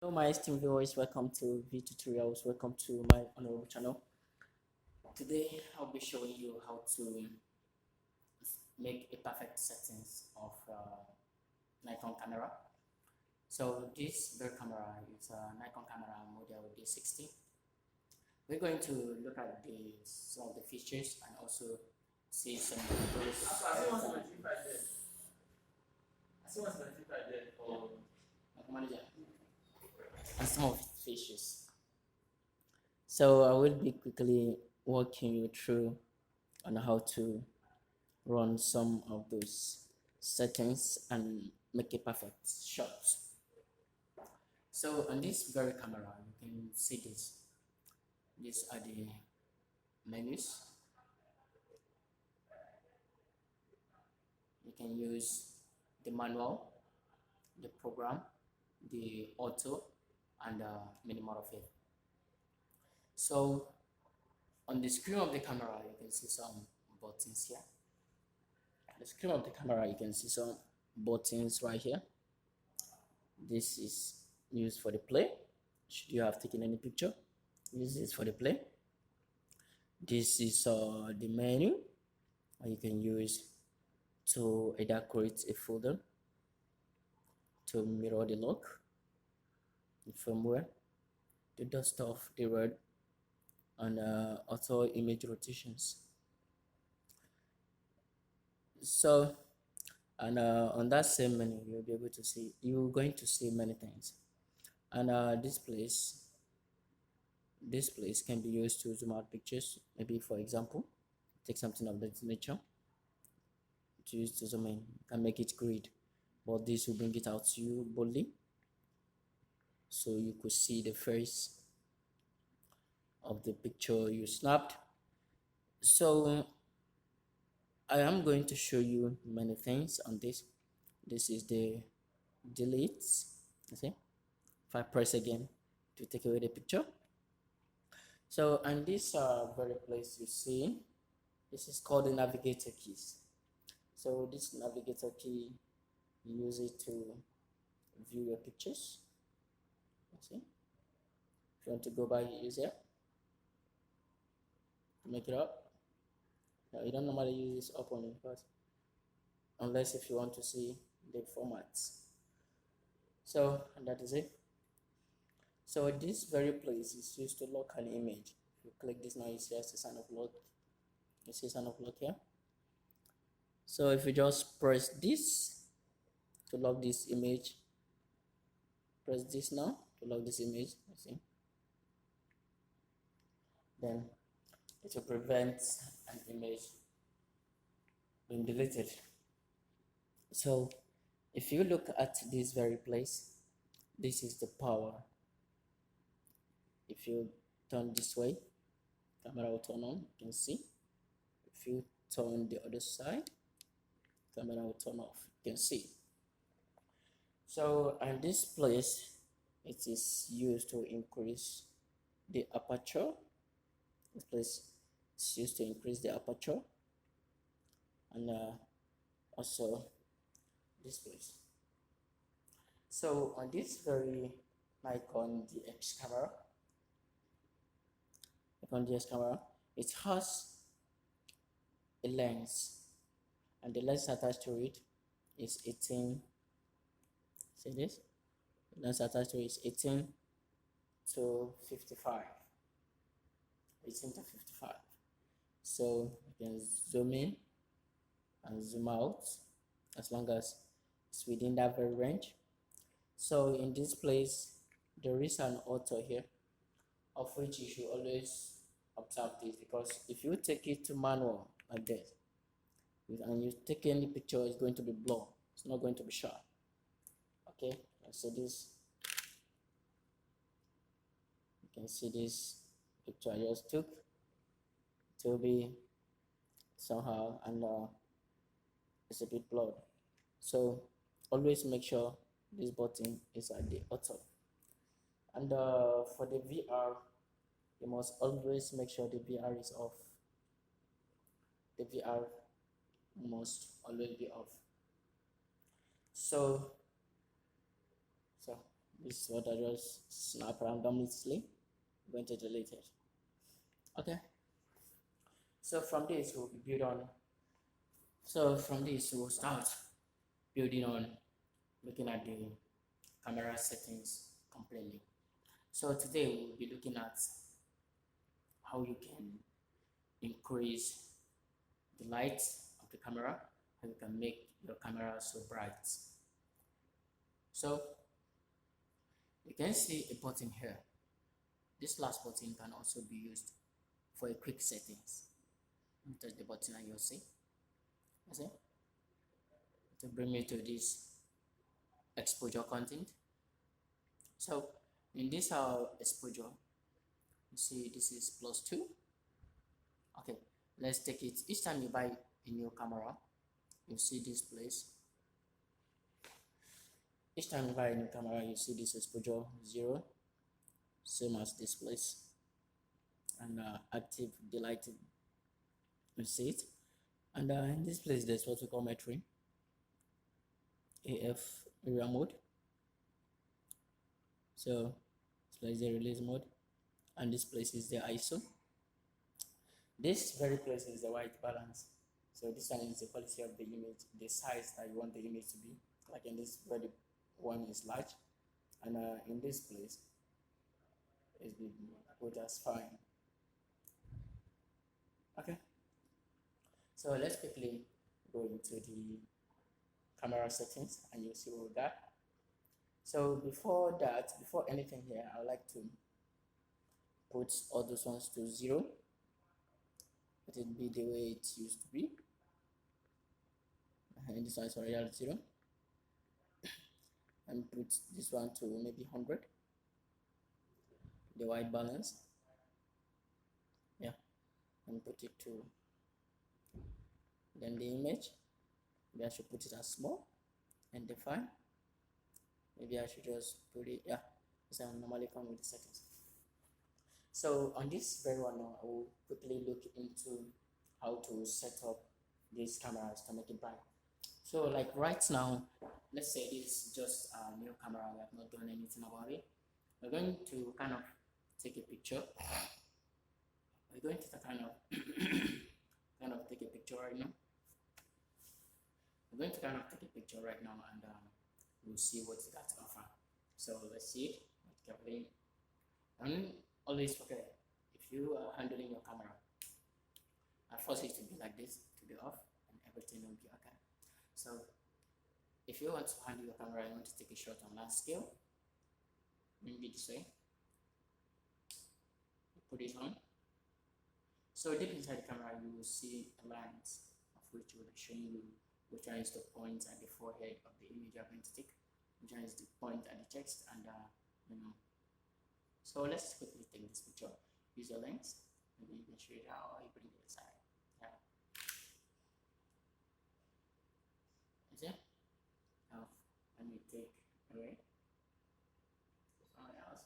Hello, my esteemed viewers. Welcome to V Tutorials. Welcome to my honorable channel. Today, I'll be showing you how to make a perfect settings of Nikon camera. So this very camera is a Nikon camera model D60. We're going to look at some of the features and also see some of those and some of the features. So I will be quickly walking you through on how to run some of those settings and make a perfect shot. So on this very camera, you can see this. These are the menus. You can use the manual, the program, the auto, and many more of it. So on the screen of the camera, you can see some buttons here. On the screen of the camera, you can see some buttons right here. This is used for the play. Should you have taken any picture, use this for the play. This is the menu you can use to either create a folder, to mirror the look, the firmware, to dust off the red, and auto image rotations. So, and on that same menu, you'll be able to see, you're going to see many things. And this place can be used to zoom out pictures. Maybe, for example, take something of that nature to use to zoom in and make it grid, but this will bring it out to you boldly so you could see the face of the picture you snapped. So I am going to show you many things on this. This is the delete. See, if I press again to take away the picture. So, and this very place you see, this is called the navigator keys. So this navigator key, you use it to view your pictures. See, if you want to go by, use it to make it up. Now, you don't normally use this up on it first, unless if you want to see the formats. So, and that is it. So this very place is used to lock an image. If you click this now, you see as a sign of lock. You see a sign of lock here. So if you just press this to lock this image, press this now to lock this image, you see, then it will prevent an image being deleted. So if you look at this very place, this is the power. If you turn this way, camera will turn on, you can see. If you turn the other side, camera will turn off, you can see. So in this place, it is used to increase the aperture. This place is used to increase the aperture, and also this place. So on this very Nikon DX camera, it has a lens, and the lens attached to it is 18. See this? The lens attached to it is 18 to 55. 18 to 55. So you can zoom in and zoom out as long as it's within that very range. So in this place, there is an auto here, of which you should always observe this, because if you take it to manual like this and you take any picture, it's going to be blurred, it's not going to be sharp. Okay, so this, you can see this picture I just took, it will be somehow, and it's a bit blurred. So always make sure this button is at the auto. And for the VR, you must always make sure the VR is off. The VR must always be off. So This is what I just snap randomly. I'm going to delete it. Okay. So from this we'll build on. So from this we'll start building on looking at the camera settings completely. So today we'll be looking at how you can increase the light of the camera, how you can make your camera so bright. So you can see a button here. This last button can also be used for a quick settings. Touch the button and you'll see. To bring me to this exposure content. So in this exposure, you see this is +2. Okay, let's take it. Each time you buy a new camera, you see this place. Each time you buy a new camera, you see this exposure 0, same as this place, and active, delighted, you see it. And in this place, there's what we call metering, AF area mode. So this place is the release mode, and this place is the ISO. This very place is the white balance. So this one is the quality of the image, the size that you want the image to be. Like in this very one is large, and in this place is the good as fine. Okay. So let's quickly go into the camera settings and you'll see what we got. So before anything here, I would like to put all those ones to 0. Let it be the way it used to be. And this one is already at 0. And put this one to maybe 100. The white balance. Yeah. And put it to. Then the image. Maybe I should put it as small and define. Maybe I should just put it, yeah, because I normally come with the settings. So on this very one now, I will quickly look into how to set up these cameras to make it bright. So like right now, let's say this is just a new camera, we have not done anything about it. We're going to kind of take a picture. We're going to kind of take a picture right now. We're going to kind of take a picture right now, and we'll see what it got to offer. So let's see it carefully. And always forget, if you are handling your camera, I force it to be like this, to be off, and everything will be okay. So if you want to handle your camera, you want to take a shot on large scale, bring it this way, put it on. So deep inside the camera, you will see lines of which will be showing you which one is the point at the forehead of the image you're going to take, which one is the point at the text, and So let's quickly take this picture. Use your lens. Maybe you can show it how you bring it inside. Yeah. Is it? Now, let me take away something else.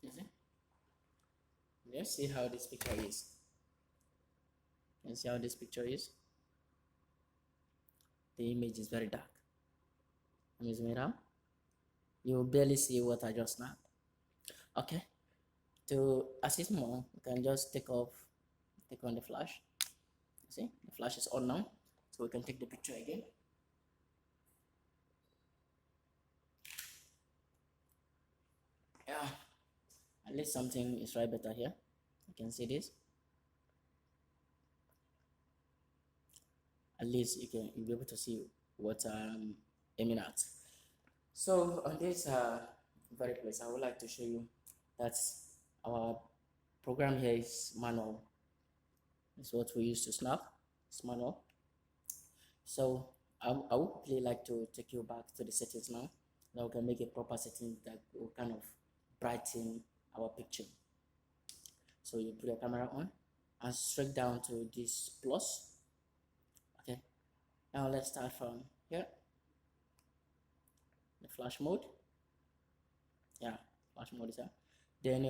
Is it? Let's see how this picture is. You see how this picture is? The image is very dark. Let me zoom it out. You will barely see what I just snapped. Okay. To assist more, you can just take on the flash. See, the flash is on now, so we can take the picture again. Yeah, at least something is right better here. You can see this. At least you'll be able to see what I'm aiming at. So on this very place, I would like to show you that our program here is manual. It's what we use to snap. It's manual. So I would really like to take you back to the settings now. Now we can make a proper setting that will kind of brighten our picture. So you put your camera on and straight down to this plus. Okay. Now let's start from here. The flash mode. Yeah, flash mode is here. Then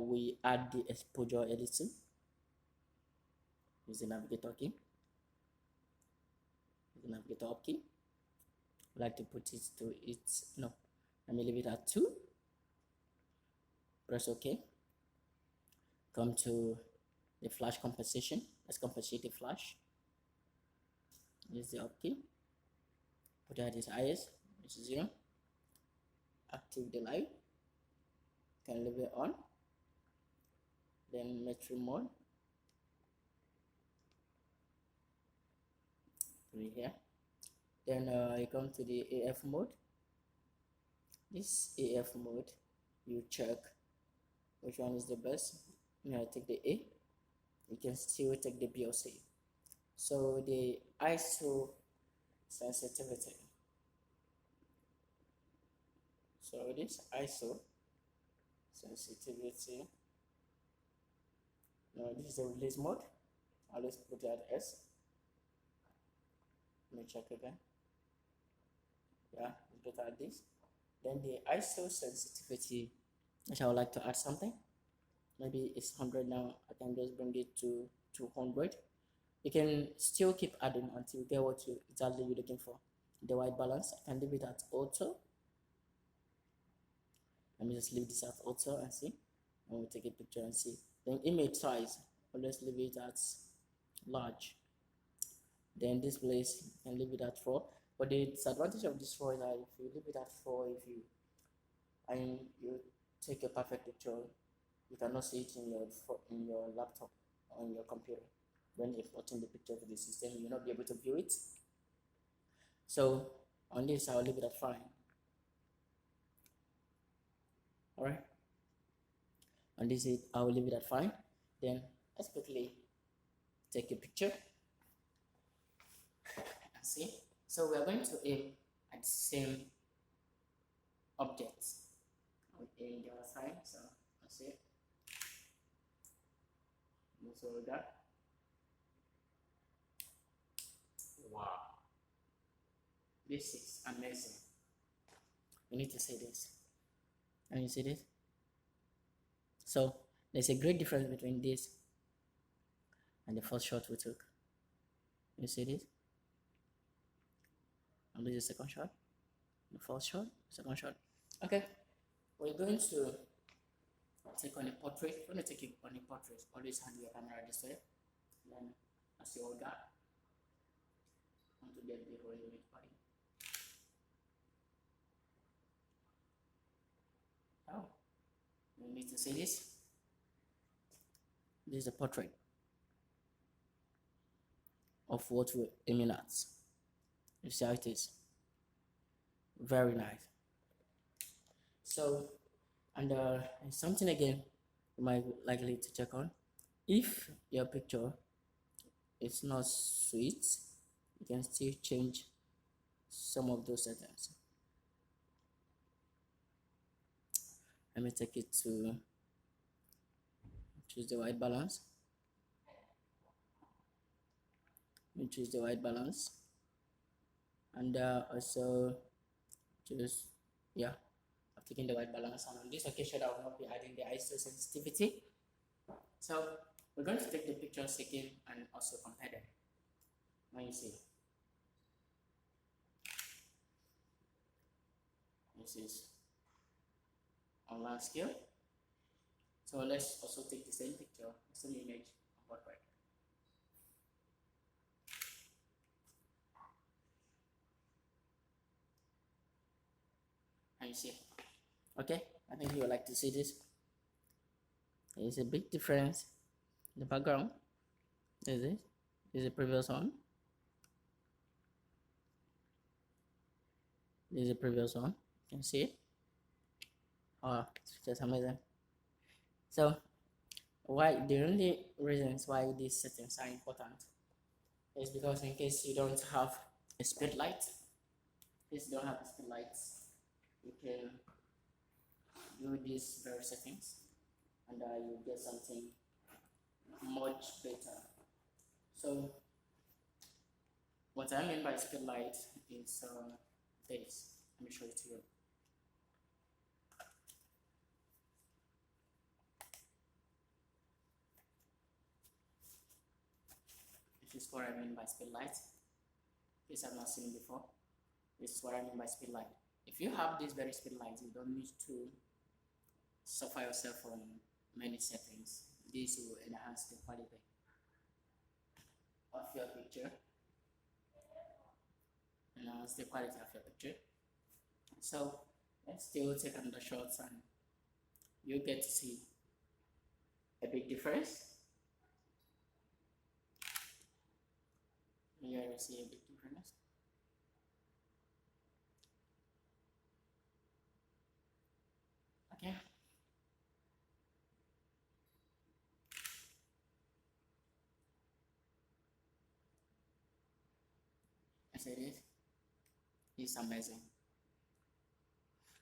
we add the exposure editing. Use the navigator key. Use the navigator up key. like to put it to its, no, let me leave it at 2. Press OK. Come to the flash compensation. Let's compensate the flash. Use the up key. Put at its highest, which is 0. Active the light. Can leave it on. Then metro mode. Put it here. Then you come to the AF mode. This AF mode, you check which one is the best. I take the A. You can still take the B or C. So the ISO sensitivity. So this ISO sensitivity. Now this is the release mode. Always put it at S. Let me check again. Yeah, it's better at this. Then the ISO sensitivity, which I would like to add something. Maybe it's 100 now. I can just bring it to 200. You can still keep adding until you get what you exactly you're looking for. The white balance, I can leave it at auto. Let me just leave this at auto and see. And we'll take a picture and see. Then image size, let's leave it at large. Then this place, you can leave it at 4. But the disadvantage of this 4 is that if you leave it at 4, you take a perfect picture, you cannot see it in your laptop or in your computer. When importing the picture to the system, you'll not be able to view it. So on this, I'll leave it at 5. All right. On this, I will leave it at 5. Then let's quickly take a picture and see. So we are going to aim at the same object. I'll aim the other side. So let's see. So that. Wow. This is amazing. You need to see this. Can you see this? So there's a great difference between this and the first shot we took. You see this? And this is the second shot. The first shot, second shot. Okay. We're going to take on a portrait. We're going to take it on a portrait. Always hand your camera this way. Then as you hold that, I want to get the whole image body. Oh, you need to see this. This is a portrait of what we're aiming at. You see how it is. Very nice. So, and something again you might likely to check on. If your picture is not sweet, you can still change some of those settings. Let me take it to choose the white balance. Let me choose the white balance, and also choose, yeah, I've taken the white balance, and on this occasion I will not be adding the ISO sensitivity. So we're going to take the pictures again and also compare them. Now you see, this is on large scale. So let's also take the same picture, the same image on portrait. And you see, okay, I think you would like to see this. There is a big difference in the background. Is it? This is the previous one. This is the previous one. You can see it. Oh, it's just amazing. So why the only reasons why these settings are important is because in case you don't have a speed light, you don't have a speed light, you can do these very settings and you get something much better. So what I mean by speed light is this. Let me show it to you. This is what I mean by speed light. This I've not seen before. This is what I mean by speed light. If you have this very speed light, you don't need to suffer yourself on many settings. This will enhance the quality of your picture, enhance the quality of your picture. So let's still take another shot and you get to see a big difference. You already see a big difference. Okay. As it is, it's amazing.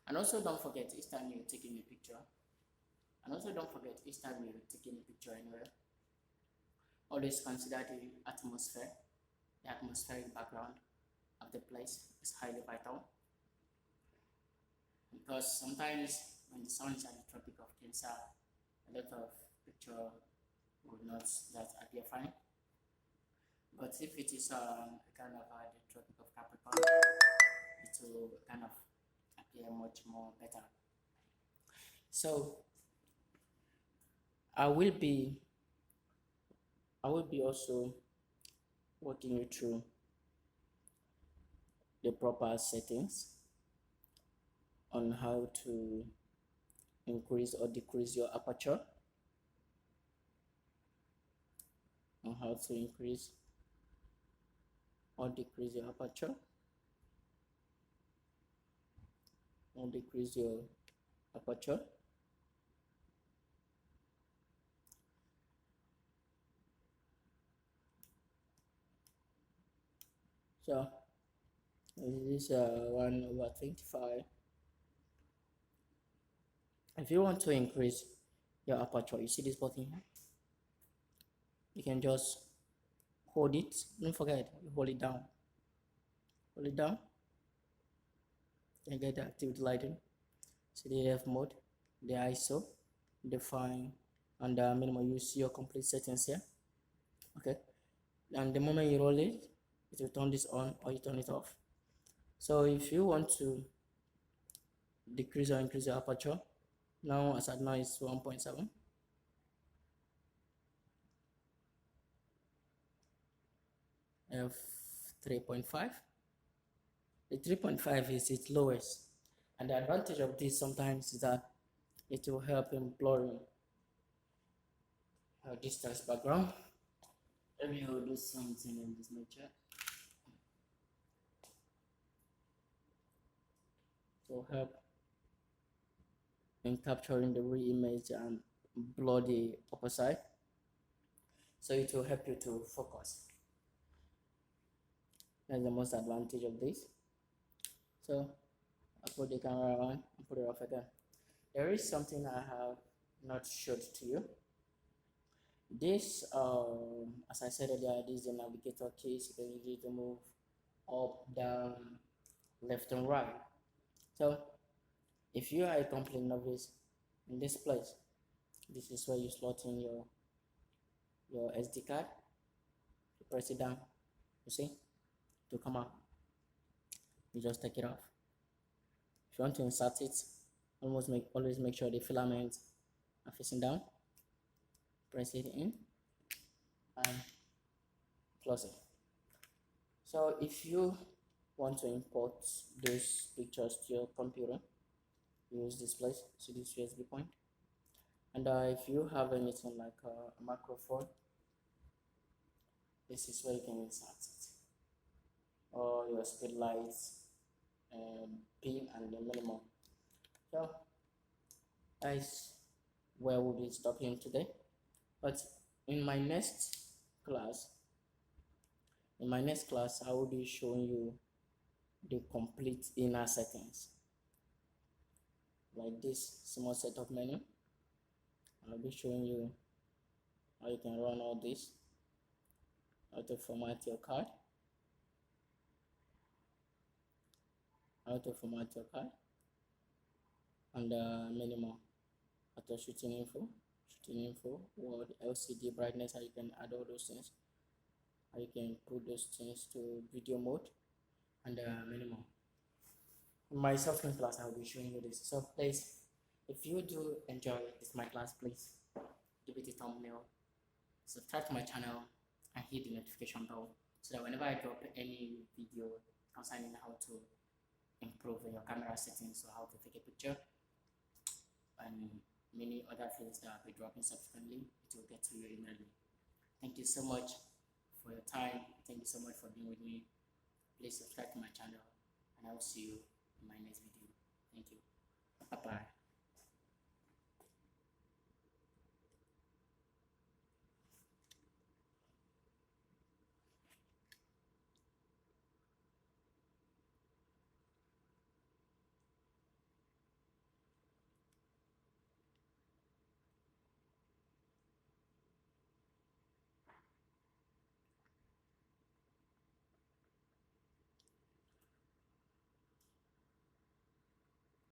And also don't forget each time you're taking a picture, anywhere, always consider the atmosphere. The atmospheric background of the place is highly vital, because sometimes when the sun is at the Tropic of Cancer, a lot of picture will not that appear fine. But if it is kind of the Tropic of Capricorn, it will kind of appear much more better. So I will be also walking you through the proper settings on how to increase or decrease your aperture, on how to increase or decrease your aperture, or decrease your aperture. So this is 1/25. If you want to increase your aperture, you see this button here, you can just hold it. Don't forget, you hold it down, and get the activity lighting. See the AF mode, the ISO, define, and the minimum. You see your complete settings here. Okay, and the moment you roll it, it will turn this on or you turn it off. So if you want to decrease or increase your aperture, now as at now it's 1.7. F 3.5. The 3.5 is its lowest, and the advantage of this sometimes is that it will help in blurring a distance background. Let me do something in this nature to help in capturing the real image and blur the upper side, so it will help you to focus. That's the most advantage of this. So I'll put the camera on and put it off again. There is something I have not showed to you. This, as I said earlier, this is the navigator keys. You can use it to move up, down, left, and right. So if you are a complete novice in this place, this is where you slot in your SD card. You press it down, you see, to come out. You just take it off. If you want to insert it, always make sure the filaments are facing down. Press it in and close it. So if you want to import those pictures to your computer, use this place. See this USB point. And if you have anything like a microphone, this is where you can insert it, or your speed lights, pin, and the minimum. So guys, where we'll be stopping today. But in my next class, I will be showing you the complete inner settings, like this small setup menu. I'll be showing you how you can run all this, how to format your card, and minimum auto shooting info, word, LCD brightness, how you can add all those things, how you can put those things to video mode, and minimum. In my subsequent class, I will be showing you this. So please, if you do enjoy this my class, please give it a thumbnail, subscribe to my channel, and hit the notification bell so that whenever I drop any video concerning how to improve your camera settings or how to take a picture and many other things that I'll be dropping subsequently, it will get to you immediately. Thank you so much for your time. Thank you so much for being with me. Please subscribe to my channel, and I will see you in my next video.